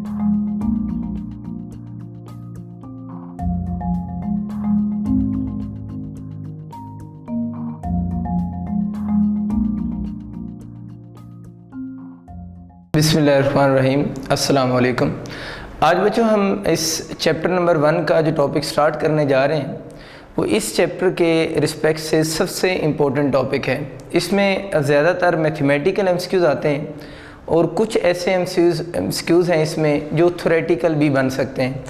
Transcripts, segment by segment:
बिस्मिल्लाहिर्रहमानिर्रहीम, अस्सलाम वालेकुम। आज बच्चों हम इस चैप्टर नंबर 1 का जो टॉपिक स्टार्ट करने जा रहे हैं वो इस चैप्टर के रिस्पेक्ट से सबसे इम्पोर्टेंट टॉपिक है। इसमें ज़्यादातर मैथमेटिकल एमसीक्यूज़ आते हैं और कुछ ऐसे एमसीक्यूज़ हैं इसमें जो थ्योरेटिकल भी बन सकते हैं।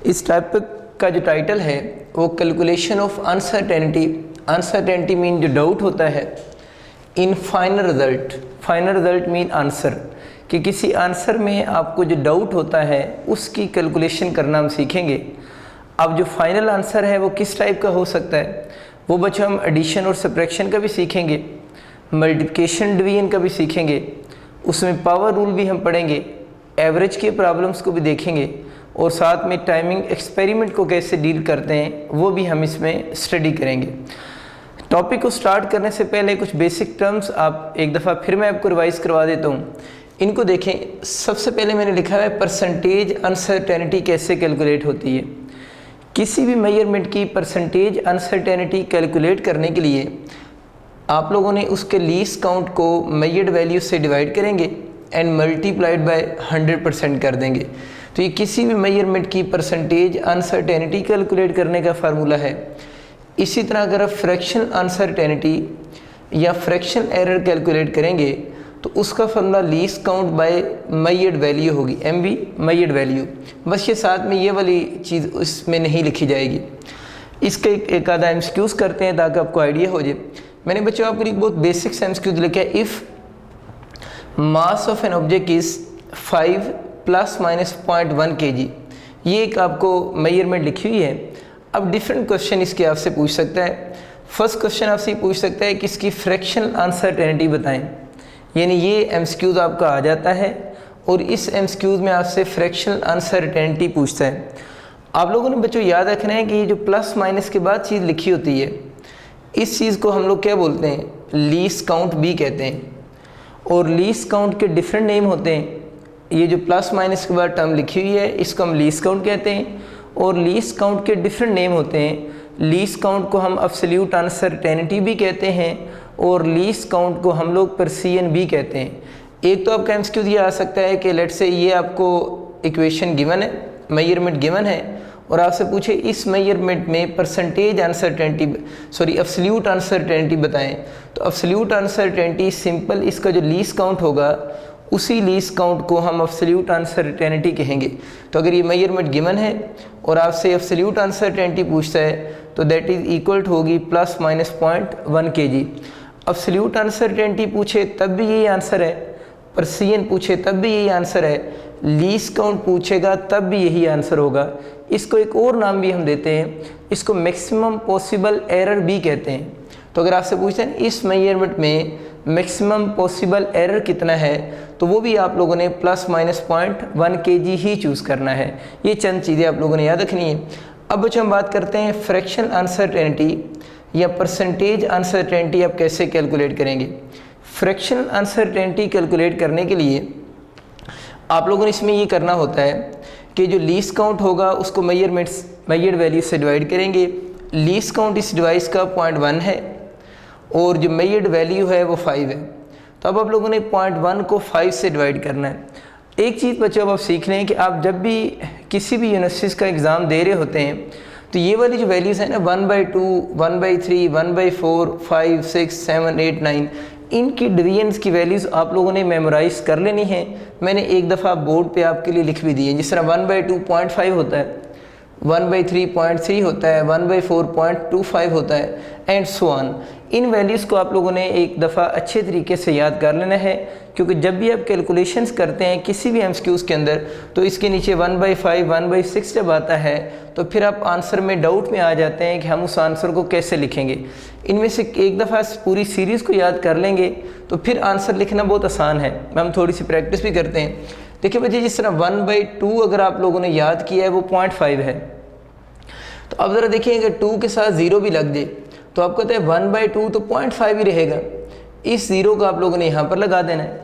इस टॉपिक का जो टाइटल है वो calculation of uncertainty. Uncertainty mean जो डाउट होता है in final result. Final result mean answer, कि किसी आंसर में आपको जो डाउट होता है उसकी कैलकुलेशन करना हम सीखेंगे। अब जो फाइनल आंसर है वो किस टाइप का हो सकता है वो बच्चों हम एडिशन और सब्ट्रैक्शन का भी सीखेंगे, मल्टीप्लिकेशन डिवीजन का भी सीखेंगे, उसमें पावर रूल भी हम पढ़ेंगे, एवरेज के प्रॉब्लम्स को भी देखेंगे और साथ में टाइमिंग एक्सपेरिमेंट को कैसे डील करते हैं वो भी हम इसमें स्टडी करेंगे। टॉपिक को स्टार्ट करने से पहले कुछ बेसिक टर्म्स आप एक दफ़ा फिर मैं आपको रिवाइज़ करवा देता हूँ। इनको देखें। सबसे पहले मैंने लिखा है परसेंटेज अनसर्टेनिटी कैसे कैलकुलेट होती है। किसी भी मेजरमेंट की परसेंटेज अनसर्टेनिटी कैलकुलेट करने के लिए आप लोगों ने उसके लीस्ट काउंट को मेजर्ड वैल्यू से डिवाइड करेंगे एंड मल्टीप्लाइड बाय 100% कर देंगे। तो ये किसी भी मेजरमेंट की परसेंटेज अनसर्टेनिटी कैलकुलेट करने का फार्मूला है। इसी तरह अगर आप फ्रैक्शन अनसर्टेनिटी या फ्रैक्शन एरर कैलकुलेट करेंगे तो उसका formula least count bye measured value होगी, MV मेजर्ड वैल्यू। बस ये साथ में ये वाली चीज़ इसमें नहीं लिखी जाएगी। इसका एक आधा एमसीक्यूज़ करते हैं ताकि आपको आइडिया हो जाए। मैंने बच्चों आपको एक बहुत बेसिक एमसीक्यूज़ लिखा है। If mass of an object is 5 ± 0.1 kg, ये एक आपको मेजरमेंट लिखी हुई है। अब डिफरेंट क्वेश्चन इसके आपसे पूछ सकता है। फर्स्ट क्वेश्चन आपसे पूछ सकता है कि इसकी फ्रैक्शन अनसर्टेनिटी बताएं, यानी ये एमसीक्यूज़ आपका आ जाता है और इस एमसीक्यूज़ में आपसे फ्रैक्शनल अनसर्टेनिटी पूछता है। आप लोगों ने बच्चों याद रखना है कि ये जो प्लस माइनस के बाद चीज़ लिखी होती है इस चीज़ को हम लोग क्या बोलते हैं, लीस्ट काउंट भी कहते हैं। और लीस्ट काउंट के डिफरेंट नेम होते हैं। ये जो प्लस माइनस के बाद टर्म लिखी हुई है इसको हम लीस्ट काउंट कहते हैं और लीस्ट काउंट के डिफरेंट नेम होते हैं। लीस्ट काउंट को हम एब्सोल्यूट अनसर्टेनिटी भी कहते हैं और लीस्ट काउंट को हम लोग पर्सियन भी कहते हैं। एक तो आपका एमसीक्यू ये आ सकता है कि लेट से ये आपको इक्वेशन गिवन है, मेजरमेंट गिवन है और आपसे पूछे इस मेजरमेंट में परसेंटेज अनसर्टेनिटी एब्सोल्यूट अनसर्टेनिटी बताएं। तो एब्सोल्यूट अनसर्टेनिटी सिंपल इसका जो लीस्ट काउंट होगा उसी लीस्ट काउंट को हम एब्सोल्यूट अनसर्टेनिटी कहेंगे। तो अगर ये मेजरमेंट गिवन है और आपसे एब्सोल्यूट अनसर्टेनिटी पूछता है तो दैट इज़ इक्वल होगी ± 0.1 kg। एब्सोल्यूट अनसर्टेनिटी पूछे तब भी यही आंसर है, पर्सियन पूछे तब भी यही आंसर है, लीस्ट काउंट पूछेगा तब भी यही आंसर होगा। इसको एक और नाम भी हम देते हैं, इसको मैक्सिमम पॉसिबल एरर भी कहते हैं। तो अगर आपसे पूछते हैं इस मेजरमेंट में मैक्सिमम पॉसिबल एरर कितना है तो वो भी आप लोगों ने ± 0.1 kg ही चूज़ करना है। ये चंद चीज़ें आप लोगों ने याद रखनी है। अब बच्चों हम बात करते हैं फ्रैक्शन अनसर्टेनिटी या परसेंटेज अनसर्टेनिटी आप कैसे कैलकुलेट करेंगे। फ्रैक्शन अनसर्टेनिटी कैलकुलेट करने के लिए आप लोगों ने इसमें ये करना होता है कि जो लीस्ट काउंट होगा उसको मेजर्ड वैल्यू से डिवाइड करेंगे। लीस्ट काउंट इस डिवाइस का 0.1 है और जो मेजर्ड वैल्यू है वो 5 है। तो अब आप लोगों ने 0.1 को 5 से डिवाइड करना है। एक चीज़ बच्चों अब आप सीख लें कि आप जब भी किसी भी यूनिवर्सिटीज़ का एग्ज़ाम दे रहे होते हैं तो ये वाली जो वैल्यूज़ हैं ना 1/2, 1/3, 1/4, 5, 6, 7, 8, 9 इनकी डिवीजन्स की वैल्यूज़ आप लोगों ने मेमोराइज़ कर लेनी है। मैंने एक दफ़ा बोर्ड पे आपके लिए लिख भी दी है। जिस तरह 1/2 0.5 होता है, 1/3 0.3 होता है, 1/4 0.25 होता है and so on. In values को आप लोगों ने एक दफ़ा अच्छे तरीके से याद कर लेना है क्योंकि जब भी आप कैलकुलेशंस करते हैं किसी भी एमसीक्यूज़ के अंदर तो इसके नीचे 1/5, 1/6 जब आता है तो फिर आप आंसर में डाउट में आ जाते हैं कि हम उस आंसर को कैसे लिखेंगे। इनमें से एक दफ़ा पूरी सीरीज़ को याद कर लेंगे तो फिर आंसर लिखना बहुत आसान है। हम थोड़ी सी प्रैक्टिस भी करते हैं। देखिए बच्चे जिस तरह 1/2 अगर आप लोगों ने याद किया है वो 0.5 है। तो अब ज़रा देखिए अगर 2 के साथ 0 भी लग जाए तो आप कहते हैं 1/2 तो 0.5 ही रहेगा। इस 0 को आप लोगों ने यहाँ पर लगा देना है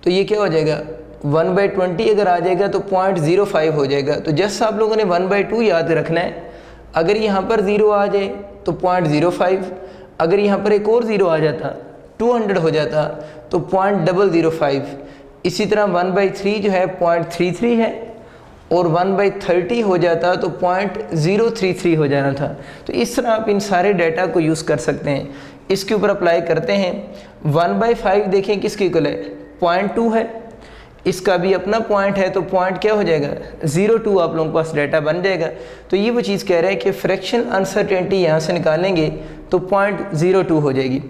तो ये क्या हो जाएगा 1/20 अगर आ जाएगा तो 0.05 हो जाएगा। तो जस्ट आप लोगों ने 1/2 याद रखना है। अगर यहाँ पर 0 आ जाए तो 0.05, अगर यहाँ पर एक और 0 आ जाता 200 हो जाता तो 0.005। इसी तरह 1/3 जो है 0.33 है, और 1/30 हो जाता तो 0.033 हो जाना था। तो इस तरह आप इन सारे डाटा को यूज़ कर सकते हैं। इसके ऊपर अप्लाई करते हैं। 1/5 देखें किसके इक्वल है, 0.2 है, इसका भी अपना पॉइंट है, तो पॉइंट क्या हो जाएगा 0.2, आप लोगों के पास डाटा बन जाएगा। तो ये वो चीज़ कह रहा है कि फ्रैक्शन अनसर्टेनिटी यहाँ से निकालेंगे तो 0.02 हो जाएगी।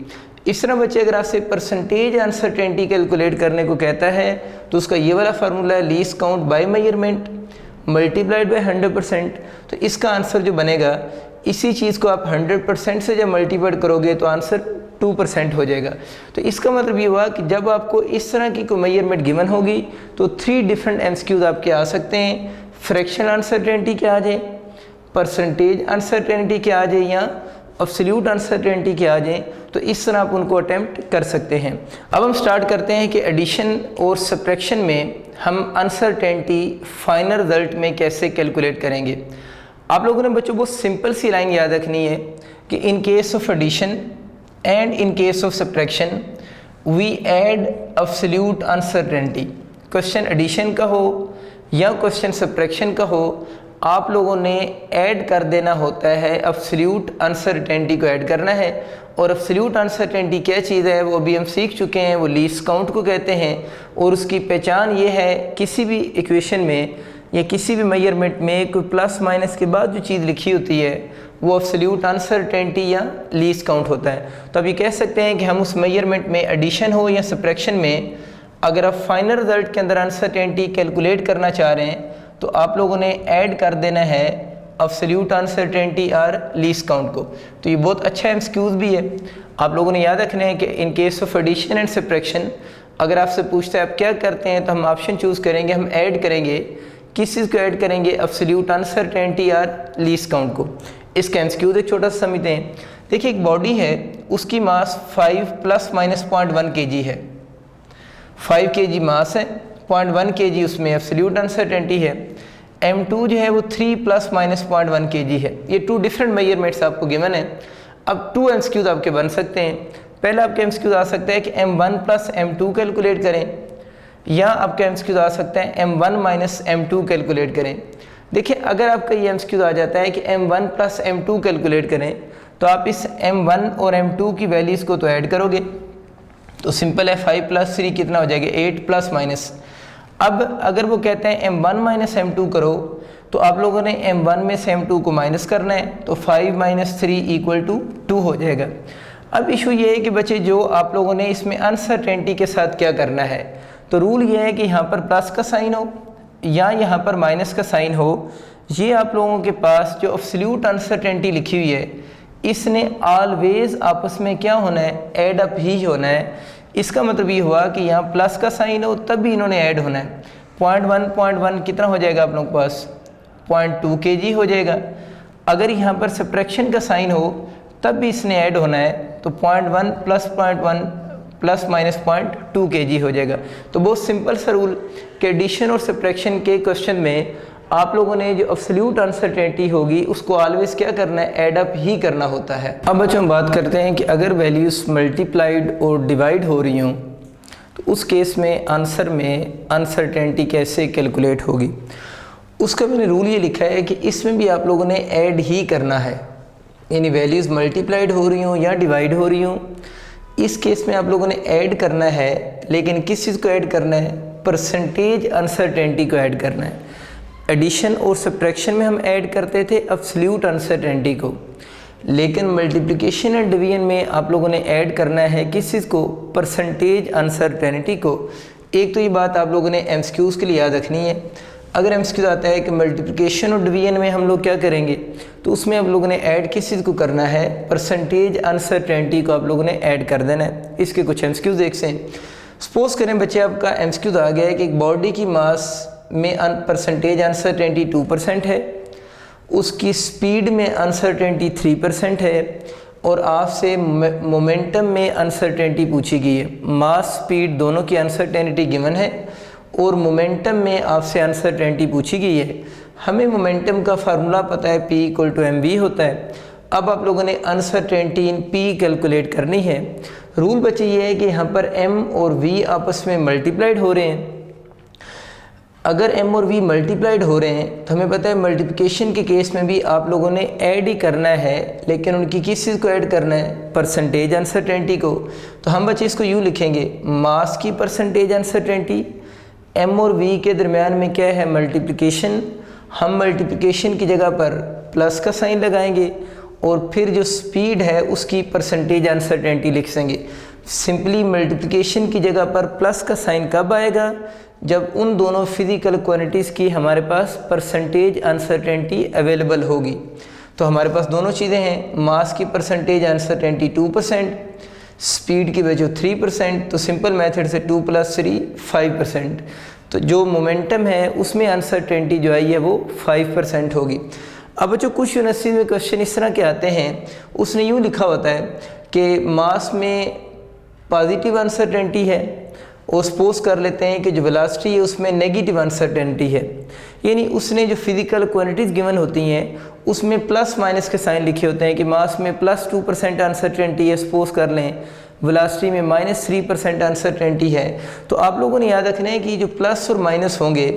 इस तरह बच्चे अगर आपसे परसेंटेज अनसर्टेनिटी कैलकुलेट करने को कहता है तो उसका ये वाला फार्मूला है least count by measurement multiplied by 100%। तो इसका आंसर जो बनेगा, इसी चीज़ को आप 100% से जब मल्टीप्लाइड करोगे तो आंसर 2% हो जाएगा। तो इसका मतलब ये हुआ कि जब आपको इस तरह की कोई मेजरमेंट गिवन होगी तो 3 डिफरेंट एमसीक्यूज आपके आ सकते हैं। फ्रैक्शन अनसर्टेनिटी क्या आ जाए, परसेंटेज अनसर्टेनिटी क्या आ जाए, या एब्सोल्यूट अनसर्टेनिटी क्या आ जाए। तो इस तरह आप उनको अटेम्प्ट कर सकते हैं। अब हम स्टार्ट करते हैं कि एडिशन और सब्ट्रैक्शन में हम अनसर्टेनिटी फाइनल रिजल्ट में कैसे कैलकुलेट करेंगे। आप लोगों ने बच्चों बहुत सिंपल सी लाइन याद रखनी है कि in case of addition and in case of subtraction we add absolute uncertainty. Question addition का हो या क्वेश्चन सब्ट्रैक्शन का हो, आप लोगों ने ऐड कर देना होता है, एब्सोल्यूट अनसर्टेनिटी को ऐड करना है। और एब्सोल्यूट अनसर्टेनिटी क्या चीज़ है वो भी हम सीख चुके हैं, वो लीस्ट काउंट को कहते हैं। और उसकी पहचान ये है, किसी भी इक्वेशन में या किसी भी मेजरमेंट में कोई प्लस माइनस के बाद जो चीज़ लिखी होती है वो एब्सोल्यूट अनसर्टेनिटी या लीस्ट काउंट होता है। तो अब ये कह सकते हैं कि हम उस मेजरमेंट में एडिशन हो या सब्ट्रैक्शन में अगर आप फाइनल रिजल्ट के अंदर अनसर्टेनिटी कैलकुलेट करना चाह रहे हैं तो आप लोगों ने ऐड कर देना है एब्सोल्यूट अनसर्टेनिटी और लीस्ट काउंट को। तो ये बहुत अच्छा एमसीक्यूज भी है, आप लोगों ने याद रखना है कि in case of addition and subtraction अगर आपसे पूछता है आप क्या करते हैं तो हम ऑप्शन चूज़ करेंगे, हम ऐड करेंगे। किस चीज़ को ऐड करेंगे, एब्सोल्यूट अनसर्टेनिटी और लीस्ट काउंट को। इसका एमसीक्यूज एक छोटा सा समझते हैं। देखिए एक बॉडी है, उसकी मास 5 ± 0.1 kg है। 5 kg मास है, 0.1 kg उसमें एब्सोल्यूट अनसर्टेनिटी है। M2 जो है वो 3 ± 0.1 kg है। ये 2 डिफरेंट मेजरमेंट्स आपको गिवन है। अब 2 एमसीक्यूज आपके बन सकते हैं। पहला आपके एमसीक्यूज आ सकता है कि M1 + M2 कैलकुलेट करें, या आपका एमसीक्यूज आ सकता है M1 - M2 कैलकुलेट करें। देखिए अगर आपका ये एमसीक्यूज आ जाता है कि M1 + M2 कैलकुलेट करें तो आप इस M1 और M2 की वैल्यूज़ को तो ऐड करोगे तो सिंपल है, 5 + 3 कितना हो जाएगा 8 ±। अब अगर वो कहते हैं M1 - M2 करो तो आप लोगों ने M1 में से M2 को माइनस करना है, तो 5 - 3 = 2 हो जाएगा। अब इशू ये है कि बच्चे जो आप लोगों ने इसमें अनसर्टेनिटी के साथ क्या करना है, तो रूल ये है कि यहाँ पर प्लस का साइन हो या यहाँ पर माइनस का साइन हो। ये आप लोगों के पास जो एब्सोल्यूट अनसर्टेनिटी लिखी हुई है इसने ऑलवेज आपस में क्या होना है, ऐड अप ही होना है। इसका मतलब ये हुआ कि यहाँ प्लस का साइन हो तब भी इन्होंने ऐड होना है। 0.1 कितना हो जाएगा आप लोगों के पास 0.2 kg हो जाएगा। अगर यहाँ पर सब्ट्रैक्शन का साइन हो तब भी इसने ऐड होना है, तो 0.1 + 0.1 ± 0.2 kg हो जाएगा। तो बहुत सिंपल सा रूल कि एडिशन और सब्ट्रैक्शन के क्वेश्चन में आप लोगों ने जो एब्सोल्यूट अनसर्टेनिटी होगी उसको ऑलवेज क्या करना है, ऐड अप ही करना होता है। अब बच्चों हम बात करते हैं कि अगर वैल्यूज़ मल्टीप्लाइड और डिवाइड हो रही हों तो उस केस में आंसर में अनसर्टेनिटी कैसे कैलकुलेट होगी। उसका मैंने रूल ये लिखा है कि इसमें भी आप लोगों ने ऐड ही करना है, यानी वैल्यूज़ मल्टीप्लाइड हो रही हों या डिवाइड हो रही हों, इस केस में आप लोगों ने ऐड करना है। लेकिन किस चीज़ को ऐड करना है, परसेंटेज अनसर्टेनिटी को ऐड करना है। एडिशन और सब्ट्रैक्शन में हम ऐड करते थे एब्सोल्यूट अनसर्टेनिटी को, लेकिन मल्टीप्लिकेशन एंड डिवीजन में आप लोगों ने ऐड करना है किस चीज़ को, परसेंटेज अनसर्टेनिटी को। एक तो ये बात आप लोगों ने एमसीक्यूज़ के लिए याद रखनी है। अगर एमसीक्यूज़ आता है कि मल्टीप्लिकेशन और डिवीजन में हम लोग क्या करेंगे, तो उसमें आप लोगों ने ऐड किस चीज़ को करना है, परसेंटेज अनसर्टेनिटी को आप लोगों ने ऐड कर देना है। इसके कुछ एमसीक्यूज़ देखते हैं। सपोज करें बच्चे आपका एमसीक्यूज़ आ गया है कि एक बॉडी की मास में परसेंटेज अनसर्टेनिटी 2% है, उसकी स्पीड में अनसर्टेनिटी 3% है, और आपसे मोमेंटम में अनसर्टेनिटी पूछी गई है। मास स्पीड दोनों की अनसर्टेनिटी गिवन है और मोमेंटम में आपसे अनसर्टेनिटी पूछी गई है। हमें मोमेंटम का फार्मूला पता है, P = mv होता है। अब आप लोगों ने अनसर्टेनिटी इन P कैलकुलेट करनी है। रूल बचे ये है कि यहाँ पर m और v आपस में मल्टीप्लाइड हो रहे हैं। अगर m और v मल्टीप्लाइड हो रहे हैं तो हमें पता है मल्टीप्लिकेशन के केस में भी आप लोगों ने ऐड ही करना है, लेकिन उनकी किस चीज़ को ऐड करना है, परसेंटेज अनसर्टेनिटी को। तो हम बच्चे इसको यूँ लिखेंगे, मास की परसेंटेज अनसर्टेनिटी, m और v के दरमियान में क्या है, मल्टीप्लिकेशन। हम मल्टीप्लिकेशन की जगह पर प्लस का साइन लगाएंगे और फिर जो स्पीड है उसकी परसेंटेज अनसर्टेनिटी लिख देंगे। सिंपली मल्टीप्लिकेशन की जगह पर प्लस का साइन कब आएगा, जब उन दोनों फिज़िकल क्वांटिटीज़ की हमारे पास परसेंटेज अनसर्टेनिटी अवेलेबल होगी। तो हमारे पास दोनों चीज़ें हैं, मास की परसेंटेज अनसर्टेनिटी 2%, स्पीड की वैल्यू 3%। तो सिंपल मेथड से 2 + 3 5%। तो जो मोमेंटम है उसमें अनसर्टेनिटी जो आई है वो 5% होगी। अब जो कुछ यूनिवर्सिटी में क्वेश्चन इस तरह के आते हैं, उसने यूँ लिखा होता है कि मास में पॉजिटिव अनसर्टेनिटी है और सपोज कर लेते हैं कि जो वेलोसिटी है उसमें नेगेटिव अनसर्टेनिटी है, यानी उसने जो फिज़िकल क्वांटिटीज़ गिवन होती हैं उसमें प्लस माइनस के साइन लिखे होते हैं कि मास में +2% अनसर्टेनिटी है, सपोज कर लें वेलोसिटी में -3% अनसर्टेनिटी है। तो आप लोगों ने याद रखना है कि जो प्लस और माइनस होंगे,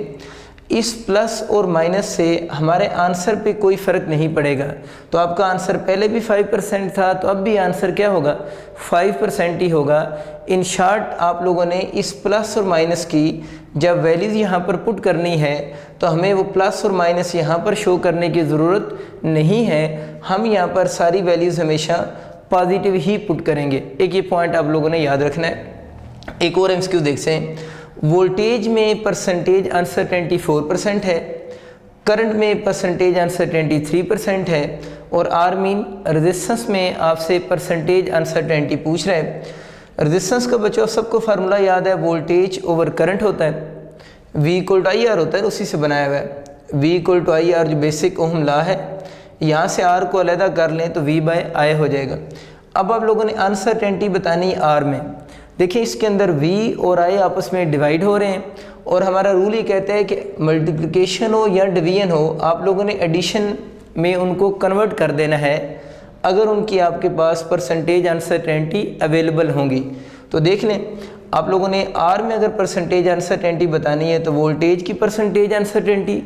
इस प्लस और माइनस से हमारे आंसर पे कोई फ़र्क नहीं पड़ेगा। तो आपका आंसर पहले भी 5% था, तो अब भी आंसर क्या होगा, 5% ही होगा। इन शॉर्ट आप लोगों ने इस प्लस और माइनस की जब वैल्यूज़ यहाँ पर पुट करनी है तो हमें वो प्लस और माइनस यहाँ पर शो करने की ज़रूरत नहीं है। हम यहाँ पर सारी वैल्यूज़ हमेशा पॉजिटिव ही पुट करेंगे। एक ये पॉइंट आप लोगों ने याद रखना है। एक और MCQ देखते हैं। वोल्टेज में परसेंटेज अनसर्टेनिटी 4% है, करंट में परसेंटेज अनसर्टेनिटी 3% है और आर मीन रेजिस्टेंस में आपसे परसेंटेज अनसर्टेनिटी पूछ रहा है। रेजिस्टेंस का बच्चों सबको फार्मूला याद है, वोल्टेज ओवर करंट होता है, V = IR होता है, उसी से बनाया हुआ है। V = IR जो बेसिक ओहम लॉ है, यहाँ से R को अलहदा कर लें तो V/I हो जाएगा। अब आप लोगों ने अनसर्टेनिटी बतानी R में। देखिए इसके अंदर V और I आपस में डिवाइड हो रहे हैं और हमारा रूल ये कहता है कि मल्टीप्लिकेशन हो या डिवीजन हो, आप लोगों ने एडिशन में उनको कन्वर्ट कर देना है अगर उनकी आपके पास परसेंटेज अनसर्टेनिटी अवेलेबल होंगी। तो देख लें, आप लोगों ने R में अगर परसेंटेज अनसर्टेनिटी बतानी है तो वोल्टेज की परसेंटेज अनसर्टेनिटी,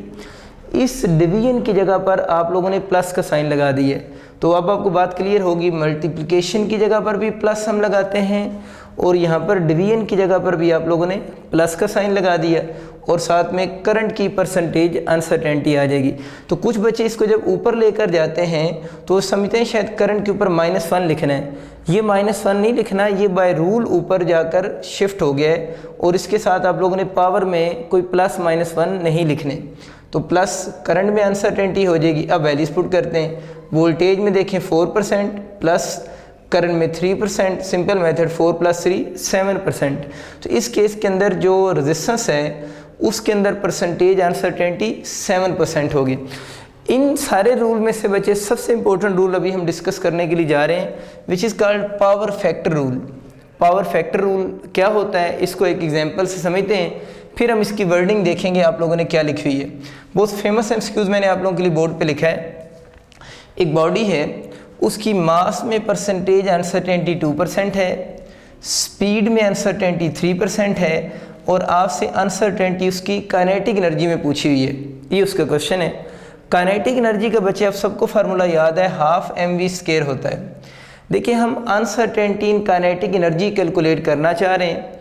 इस डिवीजन की जगह पर आप लोगों ने प्लस का साइन लगा दिया है। तो अब आपको बात क्लियर होगी, मल्टीप्लिकेशन की जगह पर भी प्लस हम लगाते हैं और यहाँ पर डिवीजन की जगह पर भी आप लोगों ने प्लस का साइन लगा दिया और साथ में करंट की परसेंटेज अनसर्टेनिटी आ जाएगी। तो कुछ बच्चे इसको जब ऊपर लेकर जाते हैं तो समझते हैं शायद करंट के ऊपर -1 लिखना है। ये -1 नहीं लिखना, ये बाय रूल ऊपर जाकर शिफ्ट हो गया है और इसके साथ आप लोगों ने पावर में कोई +-1 नहीं लिखने। तो प्लस करंट में अनसर्टेनिटी हो जाएगी। अब वैल्यूज पुट करते हैं। वोल्टेज में देखें 4%, प्लस करंट में 3%, सिंपल मेथड 4 + 3 7%। तो इस केस के अंदर जो रेजिस्टेंस है उसके अंदर परसेंटेज अनसर्टेनिटी 7% होगी। इन सारे रूल में से बचे सबसे इंपॉर्टेंट रूल अभी हम डिस्कस करने के लिए जा रहे हैं, which is called power factor rule. Power factor rule क्या होता है, इसको एक एग्जांपल से समझते हैं, फिर हम इसकी वर्डिंग देखेंगे आप लोगों ने क्या लिखी हुई है। बहुत फेमस MCQs मैंने आप लोगों के लिए बोर्ड पे लिखा है। एक बॉडी है, उसकी मास में परसेंटेज अनसर्टेनिटी 2% है, स्पीड में अनसर्टेनिटी 3% है और आपसे अनसर्टेनिटी उसकी काइनेटिक एनर्जी में पूछी हुई है। ये उसका क्वेश्चन है। काइनेटिक एनर्जी का बच्चे आप सबको फार्मूला याद है, 12 mv² होता है। देखिए हम uncertainty in kinetic energy calculate करना चाह रहे हैं।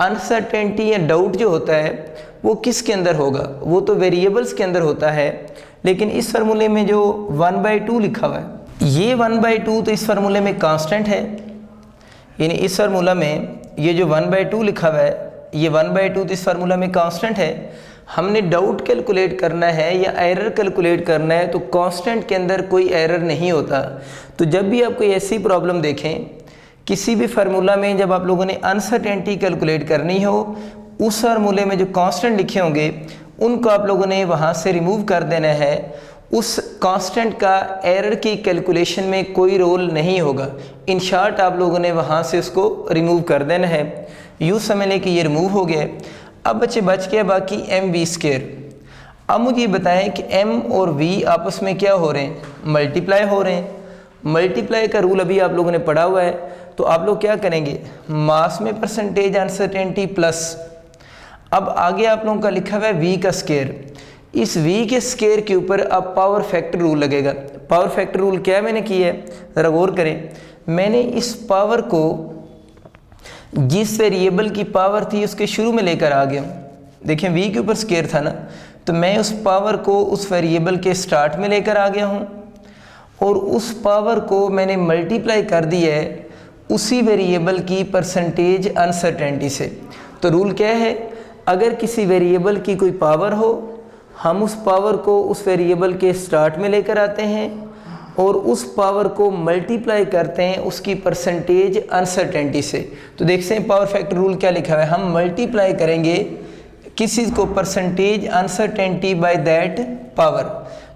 अनसर्टेनिटी या डाउट जो होता है वो किसके अंदर होगा, वो तो वेरिएबल्स के अंदर होता है, लेकिन इस फार्मूले में जो 1/2 लिखा हुआ है, ये 1/2 तो इस फार्मूले में कांस्टेंट है, यानी इस फार्मूला में ये जो 1/2 लिखा हुआ है, ये 1/2 तो इस फार्मूला में कांस्टेंट है। हमने डाउट कैलकुलेट करना है या एरर कैलकुलेट करना है तो कांस्टेंट के अंदर कोई एरर नहीं होता। तो जब भी आप कोई ऐसी प्रॉब्लम देखें किसी भी फार्मूला में, जब आप लोगों ने अनसर्टेनिटी कैलकुलेट करनी हो, उस फार्मूले में जो कांस्टेंट लिखे होंगे उनको आप लोगों ने वहाँ से रिमूव कर देना है। उस कांस्टेंट का एरर की कैलकुलेशन में कोई रोल नहीं होगा। इन शॉर्ट आप लोगों ने वहाँ से उसको रिमूव कर देना है। यूँ समझ लें कि ये रिमूव हो गया। अब बच्चे बच गया बाकी एम वी स्क्वायर। अब मुझे ये बताएं कि m और v आपस में क्या हो रहे हैं, मल्टीप्लाई हो रहे हैं। मल्टीप्लाई का रूल अभी आप लोगों ने पढ़ा हुआ है, तो आप लोग क्या करेंगे, मास में परसेंटेज अनसर्टेनिटी प्लस, अब आगे आप लोगों का लिखा हुआ है v का स्क्वायर, इस v के स्क्वायर के ऊपर अब पावर फैक्टर रूल लगेगा। पावर फैक्टर रूल क्या मैंने किया है, ज़रा गौर करें। मैंने इस पावर को जिस वेरिएबल की पावर थी उसके शुरू में लेकर आ गया हूँ। देखें v के ऊपर स्क्वायर था ना, तो मैं उस पावर को उस वेरिएबल के स्टार्ट में लेकर आ गया हूँ और उस पावर को मैंने मल्टीप्लाई कर दिया है उसी वेरिएबल की परसेंटेज अनसर्टेनिटी से। तो रूल क्या है, अगर किसी वेरिएबल की कोई पावर हो, हम उस पावर को उस वेरिएबल के स्टार्ट में लेकर आते हैं और उस पावर को मल्टीप्लाई करते हैं उसकी परसेंटेज अनसर्टेनिटी से। तो देखते हैं पावर फैक्टर रूल क्या लिखा हुआ है, हम मल्टीप्लाई करेंगे किसी को percentage uncertainty by that power.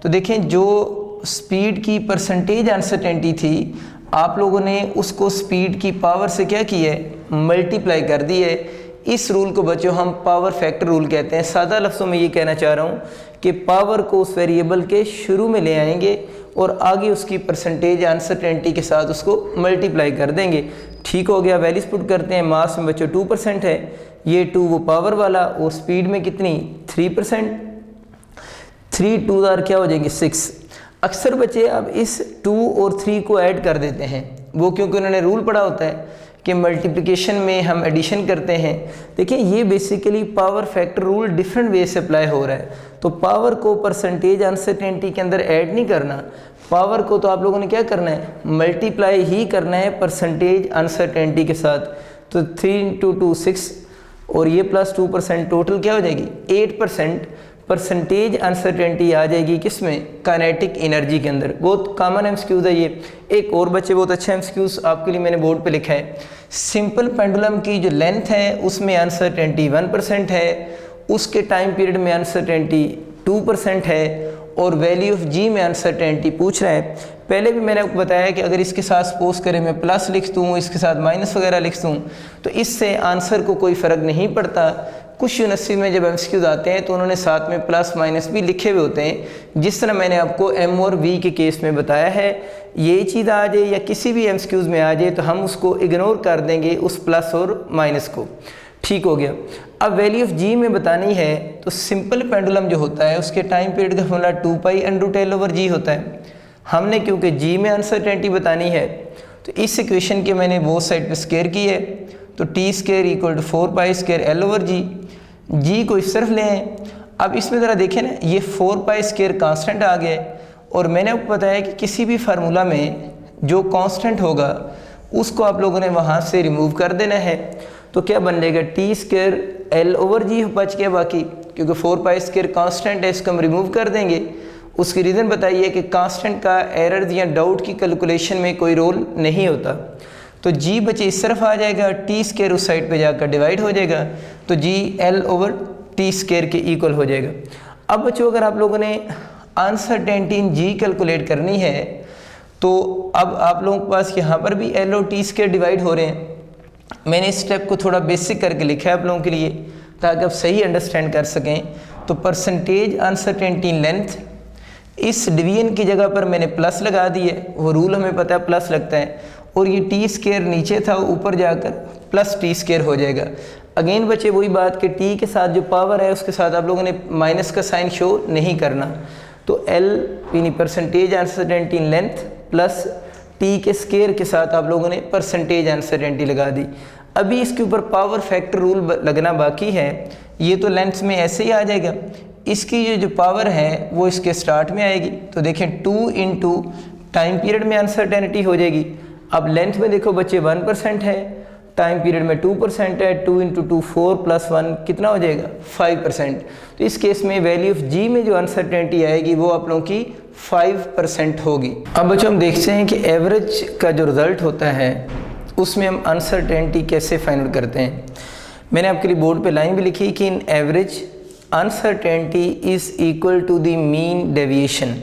तो देखें जो स्पीड की परसेंटेज अनसर्टेनिटी थी, आप लोगों ने उसको स्पीड की पावर से क्या किया है, मल्टीप्लाई कर दी है। इस रूल को बच्चों हम पावर फैक्टर रूल कहते हैं। सादा लफ्ज़ों में ये कहना चाह रहा हूँ कि पावर को उस वेरिएबल के शुरू में ले आएंगे और आगे उसकी परसेंटेज अनसर्टेनिटी के साथ उसको मल्टीप्लाई कर देंगे। ठीक हो गया, वैल्यूज पुट करते हैं। मास में बच्चों 2% है, ये 2 वो पावर वाला, और स्पीड में कितनी 3%, 3 2 आर क्या हो जाएंगे 6। अक्सर बच्चे अब इस 2 और 3 को ऐड कर देते हैं, वो क्योंकि उन्होंने रूल पढ़ा होता है कि मल्टीप्लिकेशन में हम एडिशन करते हैं। देखिए ये basically power factor rule different way से अप्लाई हो रहा है। तो पावर को परसेंटेज अनसर्टेनिटी के अंदर ऐड नहीं करना, पावर को तो आप लोगों ने क्या करना है, मल्टीप्लाई ही करना है परसेंटेज अनसर्टेनिटी के साथ। तो 3 × 2 6 और ये प्लस 2%, टोटल क्या हो जाएगी 8% परसेंटेज अनसर्टेनिटी आ जाएगी किसमें, काइनेटिक एनर्जी के अंदर। बहुत कॉमन एमसीक्यूज है ये। एक और बच्चे बहुत अच्छा एमसीक्यूज आपके लिए मैंने बोर्ड पे लिखा है, सिंपल पेंडुलम की जो लेंथ है उसमें अनसर्टेनिटी 1% है, उसके टाइम पीरियड में अनसर्टेनिटी 2% है और वैल्यू ऑफ जी में अनसर्टेनिटी पूछ रहा है। पहले भी मैंने आपको बताया कि अगर इसके साथ सपोज करें मैं प्लस लिख दूँ, इसके साथ माइनस वगैरह लिख दूँ, तो इससे आंसर को कोई फ़र्क नहीं पड़ता। कुछ यूनिवर्सिटी में जब एमसीक्यूज आते हैं तो उन्होंने साथ में प्लस माइनस भी लिखे हुए होते हैं, जिस तरह मैंने आपको एम और वी के केस में बताया है। ये चीज़ आ जाए या किसी भी एमसीक्यूज में आ जाए तो हम उसको इग्नोर कर देंगे उस प्लस और माइनस को। ठीक हो गया। अब वैल्यू ऑफ जी में बतानी है तो सिंपल पेंडुलम जो होता है उसके टाइम पीरियड का फॉर्मूला 2π√L/g होता है। हमने क्योंकि जी में अनसर्टेनिटी बतानी है तो इस इक्वेशन के मैंने वो साइड पे स्क्वायर की है, तो t² = 4π²L/g। जी को इस तरफ ले आए। अब इसमें ज़रा देखें ना, ये 4π² कांस्टेंट आ गया है और मैंने आपको बताया कि किसी भी फार्मूला में जो कांस्टेंट होगा उसको आप लोगों ने वहाँ से रिमूव कर देना है। तो क्या बन जाएगा t² L/g बच गया बाकी, क्योंकि 4π² कांस्टेंट है, इसको हम रिमूव कर देंगे। उसकी रीज़न बताइए कि कांस्टेंट का एरर या डाउट की कैलकुलेशन में कोई रोल नहीं होता। तो जी बचे इस तरफ आ जाएगा, t² उस साइड पे जाकर डिवाइड हो जाएगा, तो जी L/t² के इक्वल हो जाएगा। अब बच्चों अगर आप लोगों ने अनसर्टेनिटी इन जी कैलकुलेट करनी है तो अब आप लोगों के पास यहाँ पर भी L और t² डिवाइड हो रहे हैं। मैंने इस स्टेप को थोड़ा बेसिक करके लिखा है आप लोगों के लिए ताकि आप सही अंडरस्टैंड कर सकें। तो परसेंटेज अनसर्टेनिटी इन लेंथ, इस डिवीजन की जगह पर मैंने प्लस लगा दी है, वो रूल हमें पता है प्लस लगता है, और ये t² नीचे था ऊपर जाकर प्लस t² हो जाएगा। अगेन बच्चे वही बात कि t के साथ जो पावर है उसके साथ आप लोगों ने माइनस का साइन शो नहीं करना। तो L यानी percentage uncertainty in length plus t² के साथ आप लोगों ने परसेंटेज अनसर्टेनिटी लगा दी। अभी इसके ऊपर पावर फैक्टर रूल लगना बाकी है। ये तो लेंथ में ऐसे ही आ जाएगा, इसकी जो पावर है वो इसके स्टार्ट में आएगी। तो देखें 2 × टाइम पीरियड में अनसर्टेनिटी हो जाएगी। अब लेंथ में देखो बच्चे 1% है, टाइम पीरियड में 2% है, 2 × 2 4 + 1 कितना हो जाएगा 5%। तो इस केस में वैल्यू ऑफ जी में जो अनसर्टेनिटी आएगी वो आप लोगों की 5% होगी। अब बच्चों हम देखते हैं कि एवरेज का जो रिज़ल्ट होता है उसमें हम अनसर्टेनिटी कैसे फाइंड आउट करते हैं। मैंने आपके लिए बोर्ड पे लाइन भी लिखी कि in average uncertainty is equal to the mean deviation.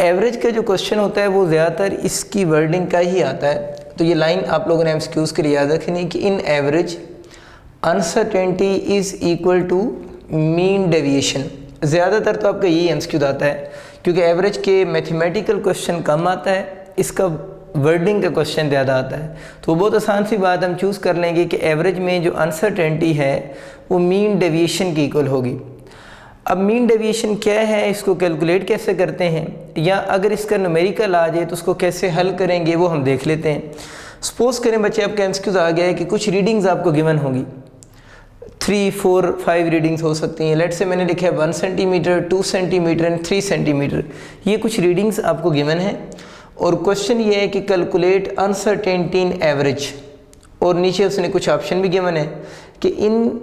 Average का जो क्वेश्चन होता है वो ज़्यादातर इसकी वर्डिंग का ही आता है। तो ये लाइन आप लोगों ने एमसीक्यूज़ के लिए याद रखनी कि in average uncertainty is equal to mean deviation. ज़्यादातर तो आपका यही एमसीक्यू आता है, क्योंकि एवरेज के मैथमेटिकल क्वेश्चन कम आता है, इसका वर्डिंग का क्वेश्चन ज़्यादा आता है। तो बहुत आसान सी बात हम चूज़ कर लेंगे कि एवरेज में जो अनसर्टेनिटी है वो मीन डेविएशन की इक्वल होगी। अब मीन डेविएशन क्या है, इसको कैलकुलेट कैसे करते हैं, या अगर इसका न्यूमेरिकल आ जाए तो उसको कैसे हल करेंगे वो हम देख लेते हैं। सपोज़ करें बच्चे आपका एमसीक्यूज़ आ गया है कि कुछ रीडिंग्स आपको गिवन होंगी, 3, 4, 5 रीडिंग्स हो सकती हैं। लेट से मैंने लिखा है 1 सेंटीमीटर, 2 सेंटीमीटर एंड 3 सेंटीमीटर। ये कुछ रीडिंग्स आपको गिवन है और क्वेश्चन ये है कि कैलकुलेट अनसर्टेनिटी इन एवरेज, और नीचे उसने कुछ ऑप्शन भी गिवन है कि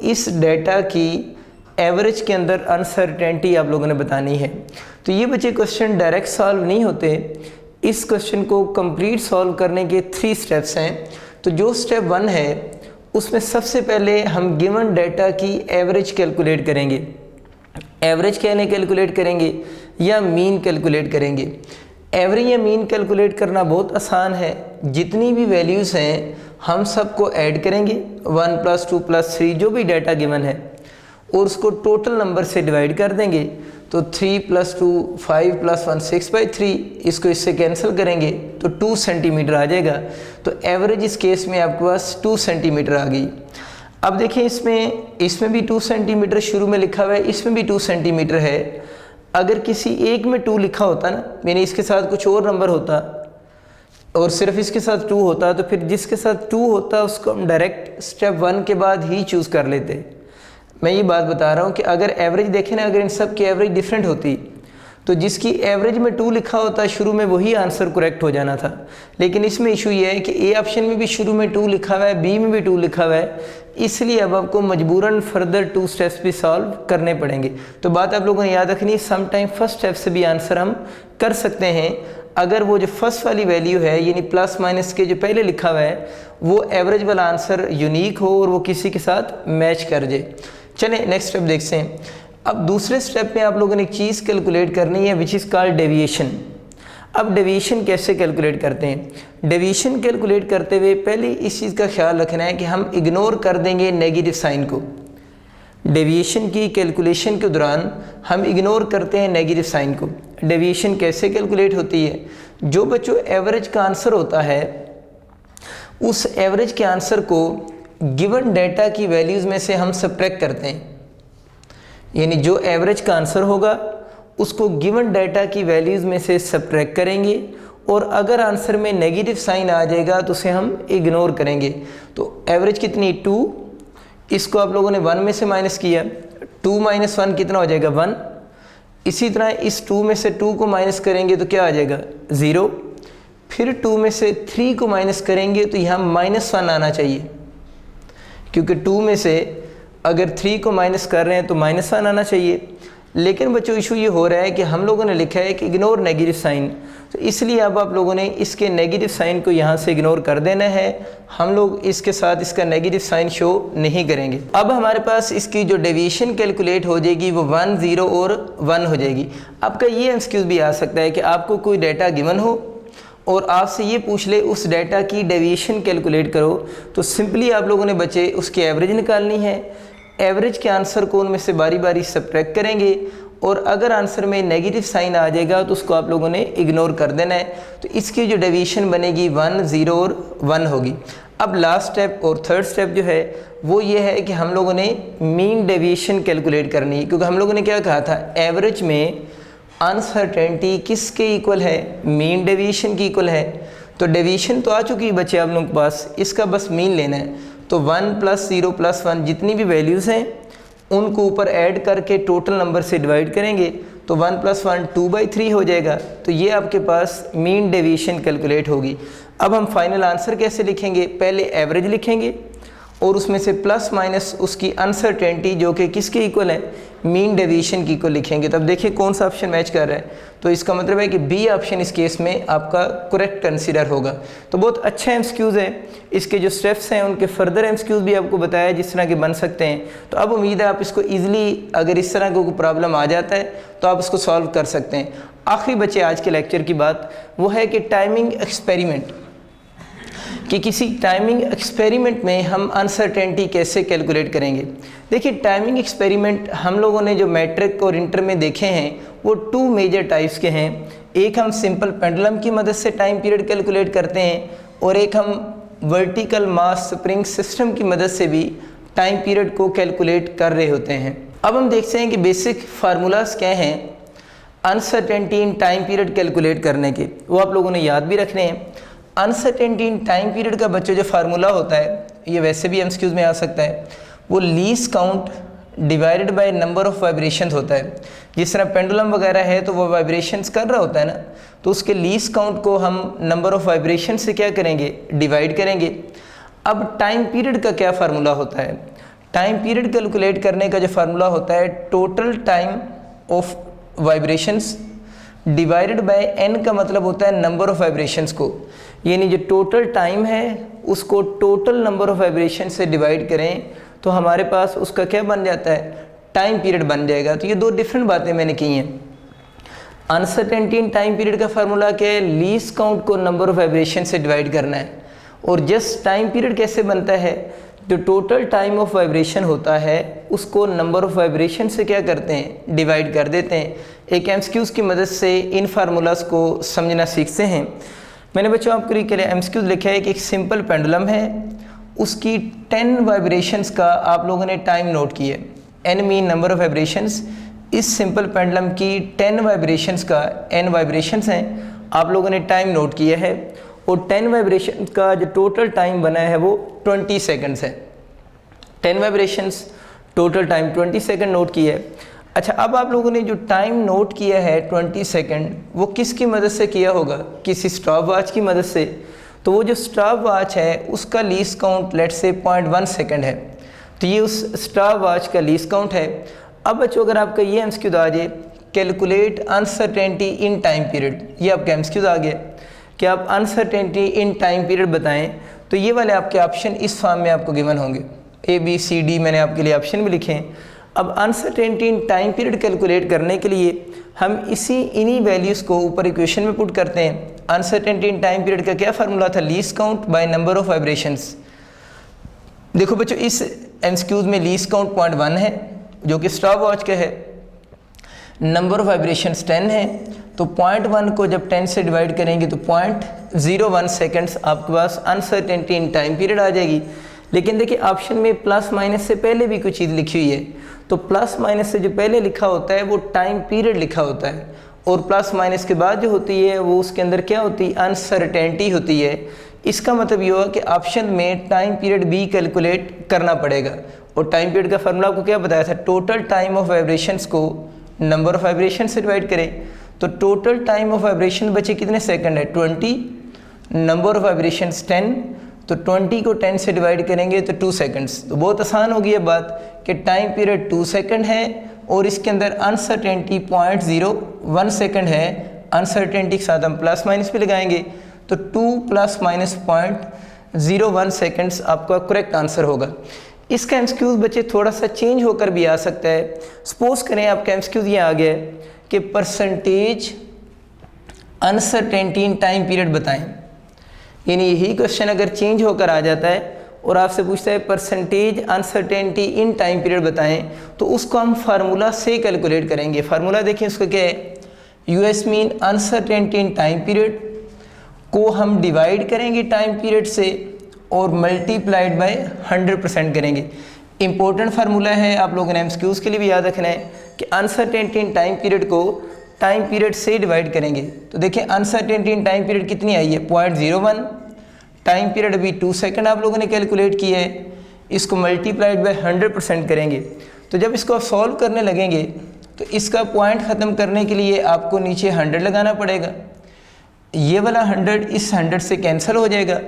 इस डेटा की एवरेज के अंदर अनसर्टेनिटी आप लोगों ने बतानी है। तो ये बच्चे क्वेश्चन डायरेक्ट सॉल्व नहीं होते, इस क्वेश्चन को कंप्लीट सॉल्व करने के 3 स्टेप्स हैं। तो जो स्टेप 1 है उसमें सबसे पहले हम गिवन डेटा की एवरेज कैलकुलेट करेंगे। एवरेज कहने कैलकुलेट करेंगे या मीन कैलकुलेट करेंगे। एवरेज या मीन कैलकुलेट करना बहुत आसान है, जितनी भी वैल्यूज़ हैं हम सबको ऐड करेंगे, 1 + 2 + 3 जो भी डाटा गिवन है, और उसको टोटल नंबर से डिवाइड कर देंगे। तो 3 + 2 5 + 1 6/3, इसको इससे कैंसिल करेंगे तो 2 सेंटीमीटर आ जाएगा। तो एवरेज इस केस में आपके पास 2 सेंटीमीटर आ गई। अब देखिए इसमें भी 2 सेंटीमीटर शुरू में लिखा हुआ है, इसमें भी 2 सेंटीमीटर है। अगर किसी एक में 2 लिखा होता ना, यानी इसके साथ कुछ और नंबर होता और सिर्फ इसके साथ 2 होता, तो फिर जिसके साथ 2 होता उसको हम डायरेक्ट स्टेप 1 के बाद ही चूज़ कर लेते। मैं ये बात बता रहा हूँ कि अगर एवरेज देखें ना, अगर इन सब की एवरेज डिफरेंट होती तो जिसकी एवरेज में 2 लिखा होता शुरू में वही आंसर करेक्ट हो जाना था। लेकिन इसमें इशू ये है कि ए ऑप्शन में भी शुरू में 2 लिखा हुआ है, बी में भी 2 लिखा हुआ है, इसलिए अब आपको मजबूरन फर्दर 2 स्टेप्स भी सॉल्व करने पड़ेंगे। तो बात आप लोगों ने याद रखनी, सम टाइम फर्स्ट स्टेप से भी आंसर हम कर सकते हैं अगर वो जो फर्स्ट वाली वैल्यू है, यानी प्लस माइनस के जो पहले लिखा हुआ है, वो एवरेज वाला आंसर यूनिक हो और वो किसी के साथ मैच कर जाए। चलें नेक्स्ट स्टेप देखते हैं। अब दूसरे स्टेप में आप लोगों ने एक चीज़ कैलकुलेट करनी है विच इज़ कॉल्ड डेविएशन। अब डेविएशन कैसे कैलकुलेट करते हैं? डेविएशन कैलकुलेट करते हुए पहले इस चीज़ का ख्याल रखना है कि हम इग्नोर कर देंगे नेगेटिव साइन को। डेविएशन की कैलकुलेशन के दौरान हम इग्नोर करते हैं नेगेटिव साइन को। डेविएशन कैसे कैलकुलेट होती है? जो बच्चों एवरेज का आंसर होता है, उस एवरेज के आंसर को गिवन डेटा की वैल्यूज़ में से हम सब्ट्रैक्ट करते हैं। यानी जो एवरेज का आंसर होगा उसको गिवन डेटा की वैल्यूज़ में से सब्ट्रैक्ट करेंगे, और अगर आंसर में नेगेटिव साइन आ जाएगा तो उसे हम इग्नोर करेंगे। तो एवरेज कितनी 2, इसको आप लोगों ने 1 में से माइनस किया, 2 - 1 कितना हो जाएगा 1। इसी तरह इस 2 में से 2 को माइनस करेंगे तो क्या आ जाएगा 0। फिर 2 में से 3 को माइनस करेंगे तो यहाँ -1 आना चाहिए, क्योंकि 2 में से अगर 3 को माइनस कर रहे हैं तो -1 आना चाहिए। लेकिन बच्चों इशू ये हो रहा है कि हम लोगों ने लिखा है कि इग्नोर नेगेटिव साइन, तो इसलिए अब आप लोगों ने इसके नेगेटिव साइन को यहाँ से इग्नोर कर देना है। हम लोग इसके साथ इसका नेगेटिव साइन शो नहीं करेंगे। अब हमारे पास इसकी जो डेविएशन कैलकुलेट हो जाएगी वो 1, 0 और 1 हो जाएगी। आपका ये एमसीक्यू भी आ सकता है कि आपको कोई डाटा गिवन हो और आपसे ये पूछ ले उस डाटा की डेविएशन कैलकुलेट करो, तो सिंपली आप लोगों ने बच्चे उसकी एवरेज निकालनी है। एवरेज के आंसर को उनमें से बारी बारी सब्ट्रैक्ट करेंगे, और अगर आंसर में नेगेटिव साइन आ जाएगा तो उसको आप लोगों ने इग्नोर कर देना है। तो इसकी जो डेविएशन बनेगी 1, 0 और 1 होगी। अब लास्ट स्टेप और थर्ड स्टेप जो है वो ये है कि हम लोगों ने मीन डेविएशन कैलकुलेट करनी है, क्योंकि हम लोगों ने क्या कहा था, एवरेज में अनसर्टेनिटी किसके इक्वल है? मीन डेविएशन की इक्वल है। तो डेविएशन तो आ चुकी है बच्चे आप लोगों के पास, इसका बस मीन लेना है। तो 1 + 0 + 1 जितनी भी वैल्यूज़ हैं उनको ऊपर ऐड करके टोटल नंबर से डिवाइड करेंगे, तो 1 + 1 2/3 हो जाएगा। तो ये आपके पास मीन डेविएशन कैलकुलेट होगी। अब हम फाइनल आंसर कैसे लिखेंगे? पहले एवरेज लिखेंगे और उसमें से प्लस माइनस उसकी अनसर्टेनिटी जो कि किसके इक्वल है? मीन डेविएशन की इक्वल लिखेंगे। तब देखिए कौन सा ऑप्शन मैच कर रहा है, तो इसका मतलब है कि बी ऑप्शन इस केस में आपका करेक्ट कंसीडर होगा। तो बहुत अच्छा एमसीक्यूज़ है, इसके जो स्टेप्स हैं उनके फर्दर एमसीक्यूज़ भी आपको बताया जिस तरह के बन सकते हैं। तो अब उम्मीद है आप इसको ईजिली, अगर इस तरह का कोई प्रॉब्लम आ जाता है तो आप इसको सॉल्व कर सकते हैं। आखिरी बच्चे आज के लेक्चर की बात वो है कि टाइमिंग एक्सपेरिमेंट। कि किसी टाइमिंग एक्सपेरिमेंट में हम अनसर्टेनिटी कैसे कैलकुलेट करेंगे। देखिए, टाइमिंग एक्सपेरिमेंट हम लोगों ने जो मैट्रिक और इंटर में देखे हैं वो 2 मेजर टाइप्स के हैं। एक हम सिंपल पेंडुलम की मदद से टाइम पीरियड कैलकुलेट करते हैं और एक हम वर्टिकल मास स्प्रिंग सिस्टम की मदद से भी टाइम पीरियड को कैलकुलेट कर रहे होते हैं। अब हम देखते हैं कि बेसिक फार्मूलाज क्या हैं uncertainty in time period calculate करने के, वो आप लोगों ने याद भी रखने हैं। अनसर्टेनिटी इन टाइम पीरियड का बच्चों जो फार्मूला होता है, ये वैसे भी एमसीक्यूज में आ सकता है, वो least count divided by number of vibration होता है। जिस तरह पेंडुलम वगैरह है तो वो वाइब्रेशंस कर रहा होता है ना, तो उसके लीस्ट काउंट को हम नंबर ऑफ वाइब्रेशन से क्या करेंगे, डिवाइड करेंगे। अब टाइम पीरियड का क्या फार्मूला होता है, टाइम पीरियड कैलकुलेट करने का जो फार्मूला होता है total time of vibrations divided by N का मतलब होता है नंबर ऑफ वाइब्रेशंस को, यानी जो टोटल टाइम है उसको टोटल नंबर ऑफ वाइब्रेशन से डिवाइड करें तो हमारे पास उसका क्या बन जाता है, टाइम पीरियड बन जाएगा। तो ये 2 डिफरेंट बातें मैंने की हैं। अनसर्टेनिटी इन टाइम पीरियड का फार्मूला क्या है, लीस्ट काउंट को नंबर ऑफ वाइब्रेशन से डिवाइड करना है। और जस्ट टाइम पीरियड कैसे बनता है, जो टोटल टाइम ऑफ वाइब्रेशन होता है उसको नंबर ऑफ वाइब्रेशन से क्या करते हैं, डिवाइड कर देते हैं। एक एमसीक्यूज की मदद से इन फार्मूलाज को समझना सीखते हैं। मैंने बच्चों आपके लिए एमसीक्यूज लिखा है कि एक सिंपल पेंडुलम है, उसकी 10 वाइब्रेशंस का आप लोगों ने टाइम नोट किया है। N mean number of vibrations, इस सिंपल पेंडुलम की 10 वाइब्रेशंस का n वाइब्रेशंस हैं, आप लोगों ने टाइम नोट किया है और 10 वाइब्रेशन का जो टोटल टाइम बना है वो 20 सेकंड्स है। 10 vibrations total time 20 second note किया है। अच्छा, अब आप लोगों ने जो टाइम नोट किया है 20 सेकंड, वो किसकी मदद से किया होगा, किसी स्टॉप वॉच की मदद से। तो वो जो स्टॉप वॉच है उसका least count let's say 0.1 second है, तो ये उस स्टॉप वॉच का लीस्ट काउंट है। अब बच्चों अगर आपका ये एमसीक्यू आ जाए calculate uncertainty in time period, ये आपका एमसीक्यू आ गया कि आप अनसर्टेनिटी इन टाइम पीरियड बताएं, तो ये वाले आपके ऑप्शन इस फॉर्म में आपको गिवन होंगे, ABCD मैंने आपके लिए ऑप्शन भी लिखे हैं। अब uncertainty in time period calculate करने के लिए हम इन्हीं वैल्यूज़ को ऊपर इक्वेशन में पुट करते हैं। अनसर्टेनिटी इन टाइम पीरियड का क्या फार्मूला था, least count by number of vibrations. देखो बच्चों, इस एमसीक्यूज में लीस्ट काउंट 0.1 है जो कि स्टॉप वॉच का है, नंबर ऑफ वाइब्रेशंस 10 है, तो 0.1 को जब 10 से डिवाइड करेंगे तो 0.01 सेकंड्स आपके पास अनसर्टेनिटी इन टाइम पीरियड आ जाएगी। लेकिन देखिए ऑप्शन में प्लस माइनस से पहले भी कुछ चीज़ लिखी हुई है, तो प्लस माइनस से जो पहले लिखा होता है वो टाइम पीरियड लिखा होता है और प्लस माइनस के बाद जो होती है वो उसके अंदर क्या होती है, अनसर्टेनिटी होती है। इसका मतलब ये हुआ कि ऑप्शन में टाइम पीरियड भी कैलकुलेट करना पड़ेगा। और टाइम पीरियड का फार्मूला आपको क्या बताया था, टोटल टाइम ऑफ वाइब्रेशंस को नंबर ऑफ वाइब्रेशन से डिवाइड करें, तो टोटल टाइम ऑफ वाइब्रेशन बचे कितने सेकंड है, 20, नंबर ऑफ वाइब्रेशंस 10, तो 20 को 10 से डिवाइड करेंगे तो 2 सेकंड्स। तो बहुत आसान हो गई है बात कि टाइम पीरियड 2 सेकंड है और इसके अंदर अनसर्टेनिटी 0.01 सेकंड है। अनसर्टेनिटी के साथ हम प्लस माइनस भी लगाएंगे, तो 2 + -0.01 सेकंड्स आपका करेक्ट आंसर होगा। इसका एमसीक्यूज बच्चे थोड़ा सा चेंज होकर भी आ सकता है। सपोज करें आपका एमसीक्यूज ये आ गया कि percentage uncertainty in time period बताएं, यानी यही क्वेश्चन अगर चेंज होकर आ जाता है और आपसे पूछता है percentage uncertainty in time period बताएं, तो उसको हम फार्मूला से कैलकुलेट करेंगे। फार्मूला देखिए उसका क्या है, US mean uncertainty in time period को हम डिवाइड करेंगे टाइम पीरियड से और मल्टीप्लाइड बाय 100% करेंगे। इंपॉर्टेंट फार्मूला है, आप लोगों ने एमसीक्यूज के लिए भी याद रखना है कि अनसर्टेनिटी इन टाइम पीरियड को टाइम पीरियड से डिवाइड करेंगे। तो देखिए अनसर्टेनिटी इन टाइम पीरियड कितनी आई है, 0.01, टाइम पीरियड अभी 2 सेकंड आप लोगों ने कैलकुलेट किया है, इसको मल्टीप्लाइड बाय 100% करेंगे। तो जब इसको आप सॉल्व करने लगेंगे तो इसका पॉइंट ख़त्म करने के लिए आपको नीचे 100 लगाना पड़ेगा, ये वाला 100 इस 100 से कैंसिल हो जाएगा,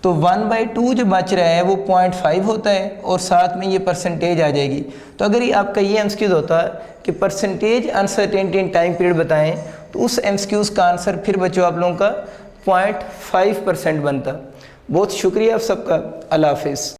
तो 1/2 जो बच रहा है वो 0.5 होता है और साथ में ये परसेंटेज आ जाएगी। तो अगर ये आपका ये एमसीक्यूज होता है कि percentage uncertainty in time period बताएं, तो उस एमसीक्यूज का आंसर फिर बच्चों आप लोगों का 0.5% बनता। बहुत शुक्रिया आप सबका, अल्लाह हाफिज़।